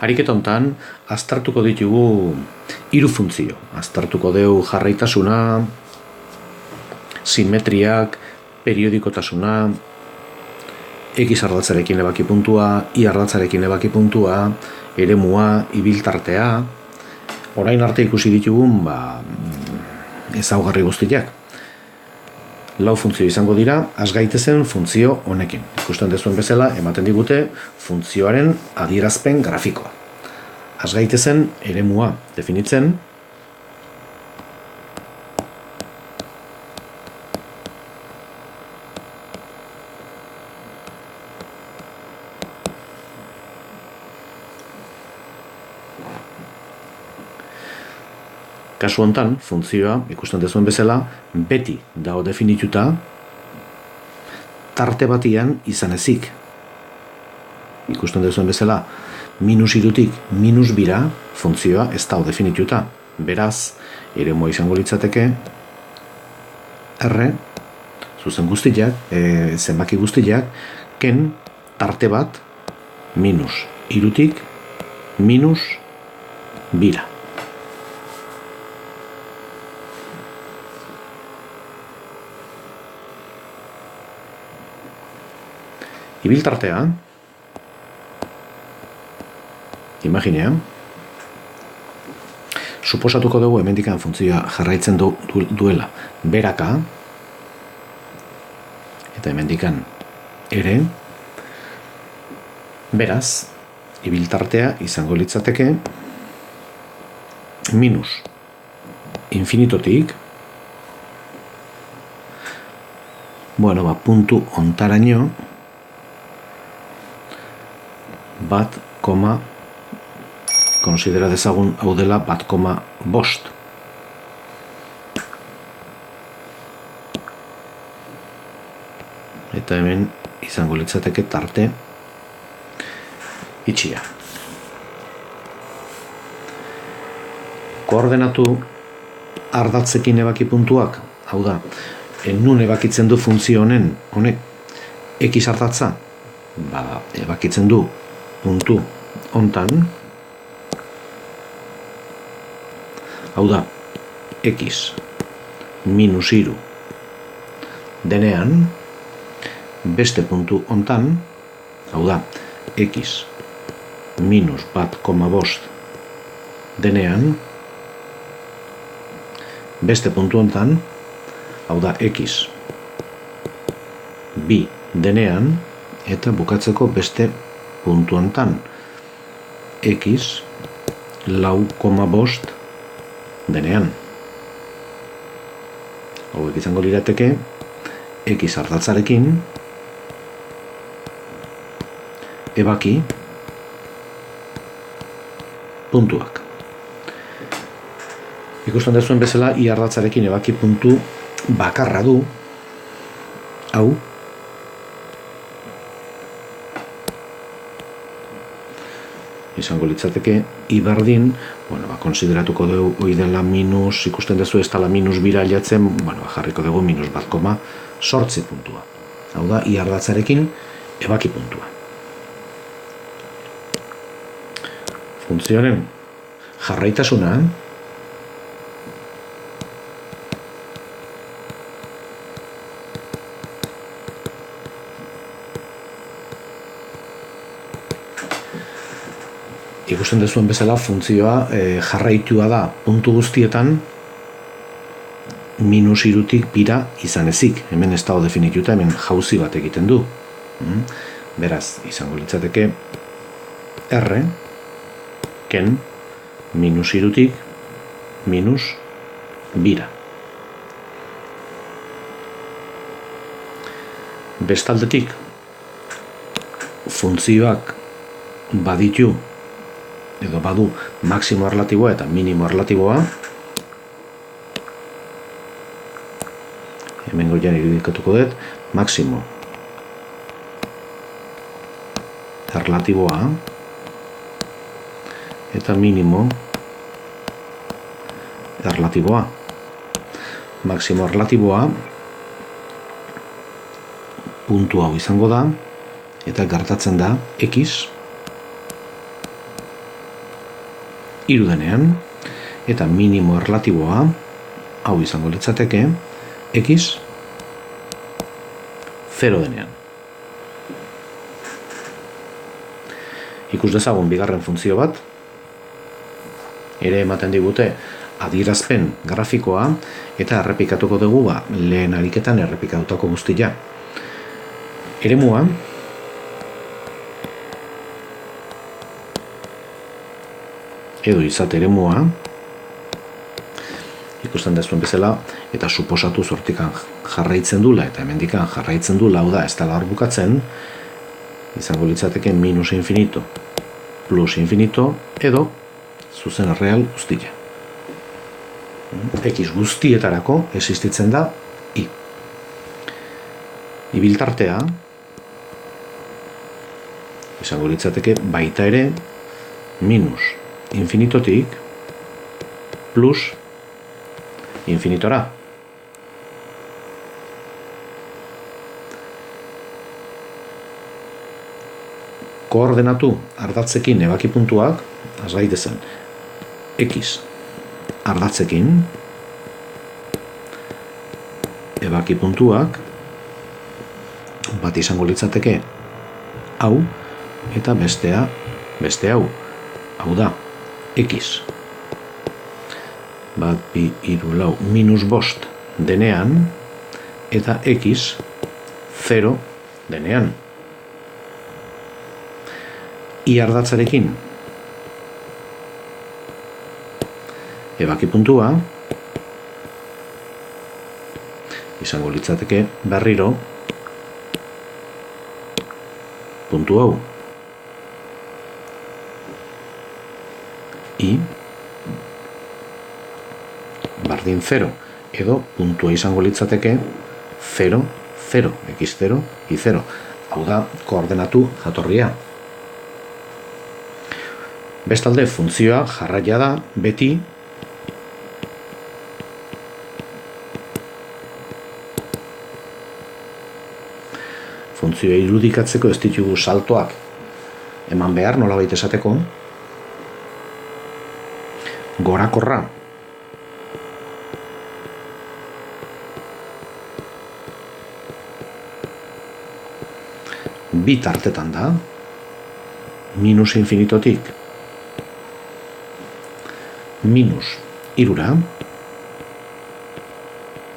Ariketa hontan aztertuko ditugu 3 funtzio. Aztertuko dugu jarraitasuna, simetriak, periodikotasuna, X ardatzarekin ebaki puntua, Y ardatzarekin ebaki puntua, eremua, ibiltartea. Orain arte ikusi ditugun ezaugarri guztiak. 4 funtzio izango dira, has gaitezen funtzio honekin. Ikusten duzuen bezala, ematen digute funtzioaren adierazpen grafikoa. Has gaitezen eremua definitzen, kasu hontan, funtzioa, ikusten duzuen bezala, beti dago definituta, tarte batian izan ezik. Ikusten duzuen bezala, -3tik -2ra funtzioa ez dago definituta. Beraz, eremua izango litzateke, R, zuzen guztiak, zenbaki guztiak, ken tarte bat, -3tik -2ra. Ibiltartea, imaginea, suposatuko dugu hemendikan funtzioa jarraitzen duela beraka, eta hemendikan ere, beraz, ibiltartea izango litzateke minus infinitotik, puntu ontaraino, konsidera dezagun hau dela 1,5. Eta hemen izango litzateke tarte itxia. Koordenatu ardatzekin ebaki puntuak, hau da, nun ebakitzen du funtzio honek X ardatza, ebakitzen du puntu hontan, hau da, X -3 denean, beste puntu hontan, hau da, X -1,5 denean, beste puntu hontan, hau da, X 2 denean, eta bukatzeko beste puntu hontan, X 4,5 denean. Hauek izango lirateke X ardatzarekin ebaki puntuak. Ikusten duzuen bezala, Y ardatzarekin ebaki puntu bakarra du, hau, izango litzateke, I berdin, konsideratuko dugu hoi dela minus, ikusten duzu ez dela -2ra jatzen, jarriko dugu -1,8 puntua. Hau da, Y ardatzarekin ebaki puntua. Funtzioaren jarraitasuna, ikusten duzuen bezala, funtzioa jarraitua da puntu guztietan -3tik -2ra izan ezik. Hemen ez dago definituta, hemen jauzi bat egiten du. Beraz, izango litzateke R, ken -3tik -2ra. Bestaldetik, funtzioak baditu edo badu maximo erlatiboa eta minimo erlatiboa. Hemen goian irudikatuko dut, maximo erlatiboa eta minimo erlatiboa. Maximo erlatiboa puntu hau izango da, eta gertatzen da X 3 denean, eta minimo erlatiboa, hau izango litzateke, x 0 denean. Ikus dezagun bigarren funtzio bat, ere ematen digute adierazpen grafikoa, eta errepikatuko dugu lehen ariketan errepikatutako guztia. Eremua edo izate eremua ikusten dezuen bezala, eta suposatu hortikan jarraitzen dula, eta hemendikan jarraitzen dula, hau da, ez dela hor bukatzen, izango litzateke minus infinito, plus infinito, edo zuzen erreal guztia. X guztietarako existitzen da I. Ibiltartea izango litzateke baita ere minus infinitotik plus infinitora. Koordenatu ardatzekin ebaki puntuak, has gaitezen, X ardatzekin, ebaki puntuak, bat izango litzateke hau, eta beste hau. Hau da, X. Bat, bi, hiru, lau, minus bost denean, eta X 0 denean. I ardatzarekin ebaki puntua izango litzateke berriro puntu hau. I bardin 0 edo puntua izango litzateke 0, 0, x0, i0. Hau da, koordenatu jatorria. Bestalde, funtzioa jarraia da beti funtzioa irudikatzeko ez ditugu saltoak eman behar, nolabait esateko, gorakorra bi tartetan da, minus infinitotik minus irura,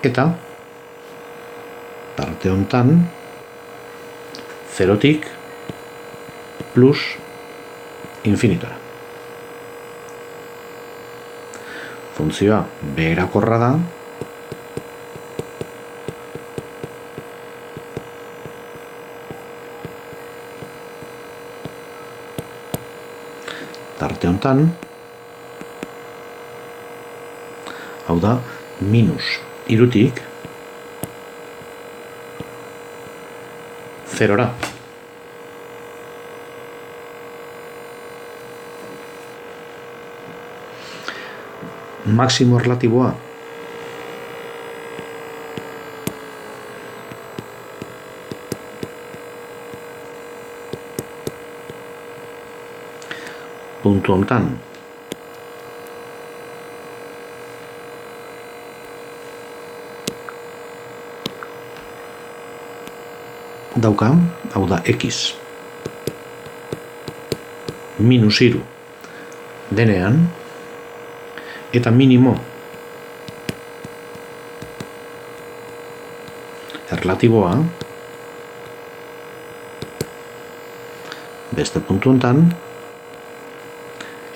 eta tarte hontan zerotik plus infinitora. Funtzioa beherakorra da, tarte hontan, hau da, minus irutik zerora. Maximo erlatiboa puntu hontan dauka, hau da X minus iru denean, eta minimo erlatiboa beste puntu hontan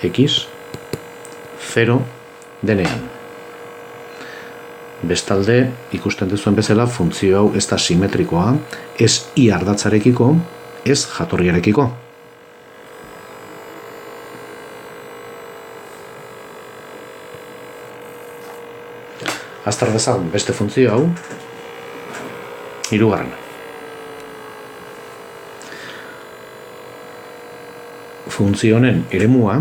X 0 denean. Bestalde, ikusten duzuen bezala, funtzio hau ez da simetrikoa, ez I ardatzarekiko, ez jatorriarekiko. Azter dezagun beste funtzio hau, hirugarrena. Funtzio honen eremua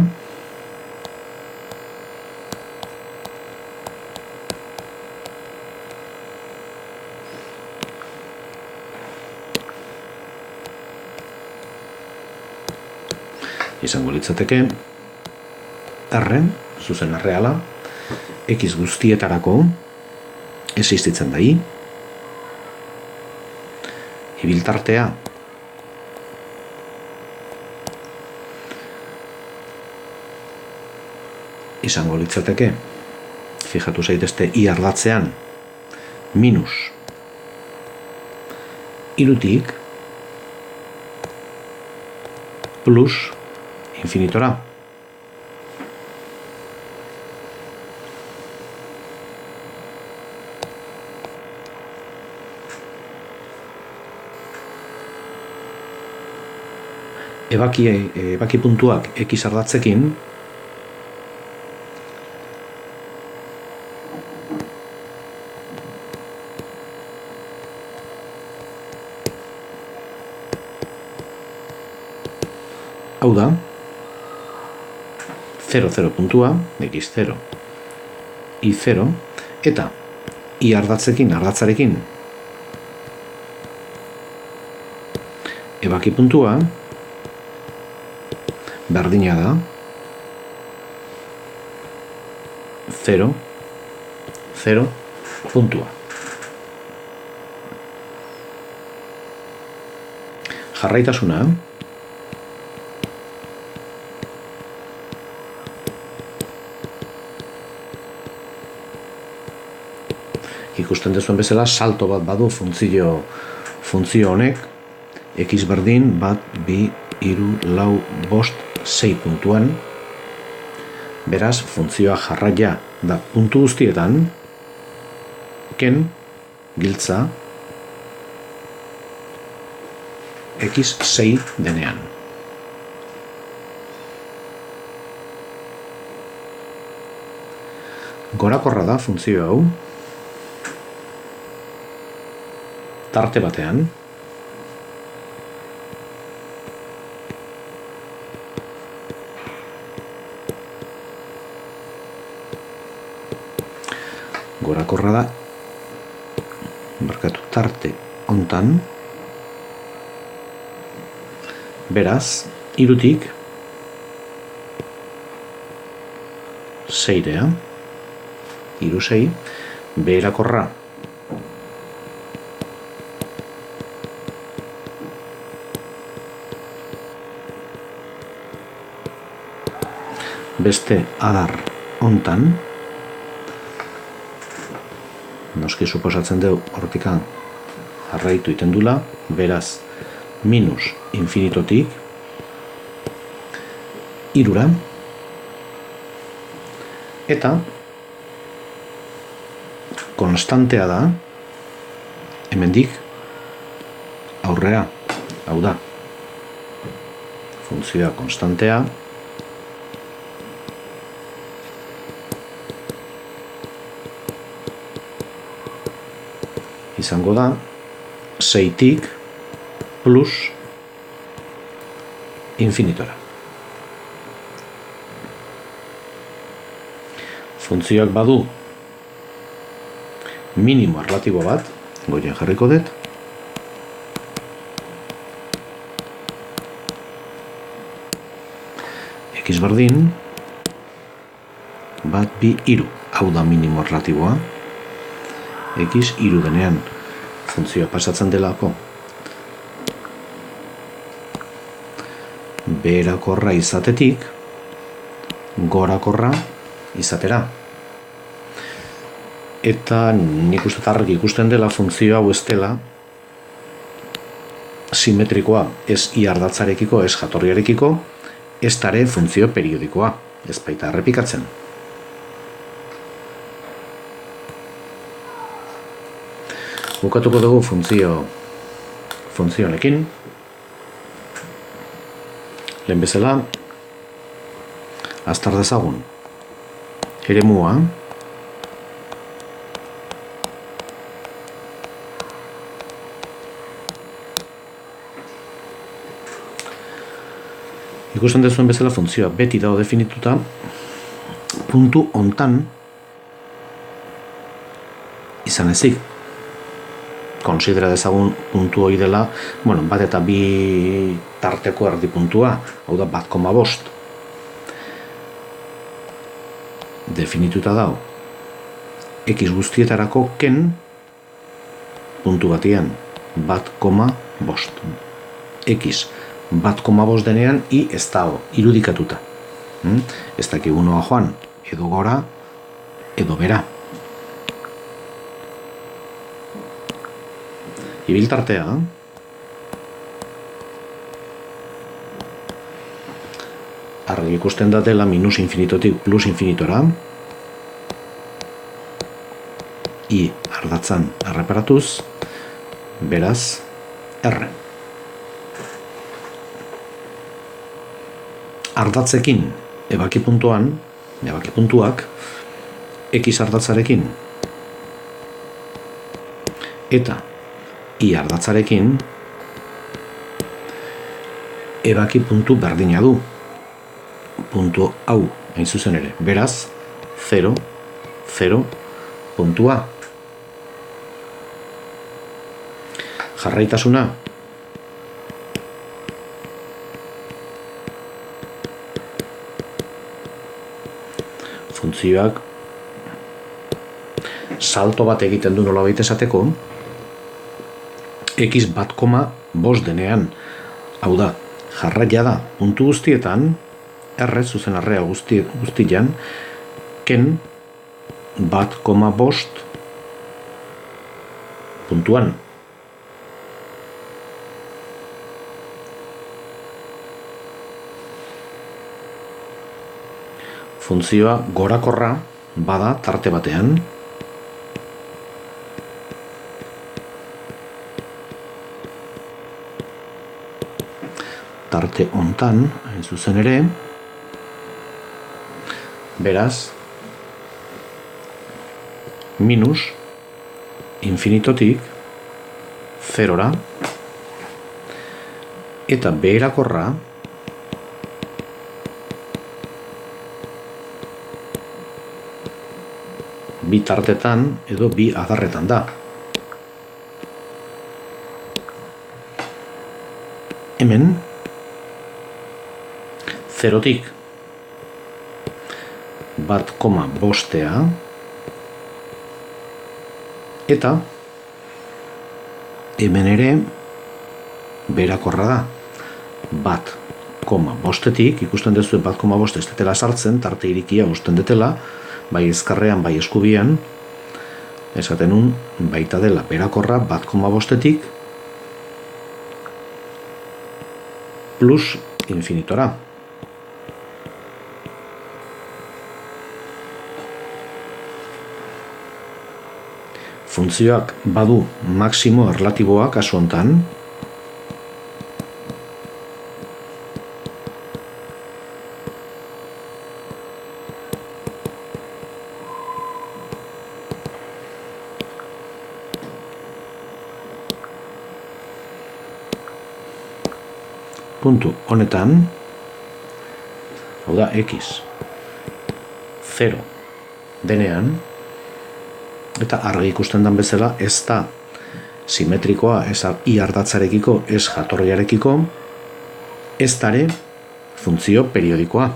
izango litzateke R, zuzen erreala, X guztietarako existitzen da I, ibiltartea izango litzateke, fijatu zaitezte I ardatzean, minus irutik plus infinitora. Ebaki puntuak X ardatzekin hau da 0,0 puntua, X0 I0 eta I ardatzarekin ebaki puntua berdina da 0,0 puntua. Jarraitasuna ikusten duzuen bezala salto bat badu funtzio honek X berdin 1, 2, 3, 4, 5, 6 puntuan, beraz funtzioa jarraia da puntu guztietan ken giltza X6 denean. Gorakorra da funtzio hau tarte batean gorakorra da tarte hontan, beraz 3tik 6 3, 6 beherakorra beste adar hontan, noski suposatzen dugu hortika jarraitu iten dula, beraz minus infinitotik 3 eta konstantea da hemendik aurrea, hau da funtzioa konstantea izango da 6tik plus infinitora. Funtzioak badu minimo erlatibo bat, goien jarriko dut, X berdin 1, 2, 3, hau da minimo erlatiboa, X 3 denean funtzioa pasatzen delako beherakorra izatetik gorakorra izatera. Eta nik uste argi ikusten dela funtzio hau ez dela simetrikoa, ez I ardatzarekiko, ez jatorriarekiko, ez tare funtzio periodikoa, ez baita errepikatzen. Bukatuko dugu funtzio honekin. Lehen bezala, aztar dezagun eremua ikusten duzuen bezala funtzioa beti dago definituta puntu hontan izan ezik. Konsidera dezagun puntu hori dela, bat eta bi tarteko erdi puntua, hau da 1,5. definituta dago x guztietarako ken puntu batean 1,5. X 1,5 denean i ez dago irudikatuta. Ez dakigu noa joan, edo gora, edo bera. Ibiltartea, argi ikusten da dela minus infinitotik plus infinitora, i ardatzan erreparatuz, beraz, R. Ardatzekin ebaki puntuak, x ardatzarekin, eta i ardatzarekin, ebaki puntu berdina du. Puntu hau, hain zuzen ere, beraz, 0, 0, puntua. Jarraitasuna. Funtzioak salto bat egiten du nolabait esateko, x 1,5 denean. Hau da, jarraia da, puntu guztietan, R zuzen arrea guztian, ken 1,5 puntuan. Funtzioa gorakorra bada tarte batean, tarte hontan, hain zuzen ere, beraz, minus infinitotik 0ra eta beherakorra bi tartetan edo bi adarretan da. Hemen 0tik 1,5 eta hemen ere beherakorra da. 1,5tik ikusten duzu 1,5 ez detela sartzen, tarte irikia usten detela, bai ezkarrean, bai eskubian, esaten nun baita dela beherakorra 1,5tik plus infinitora. Funtzioak badu maximo erlatiboa kasu hontan, puntu honetan, hau da x 0 denean, eta argi ikusten den bezala ez da simetrikoa, ez i ardatzarekiko, ez jatorriarekiko, ez dare funtzio periodikoa.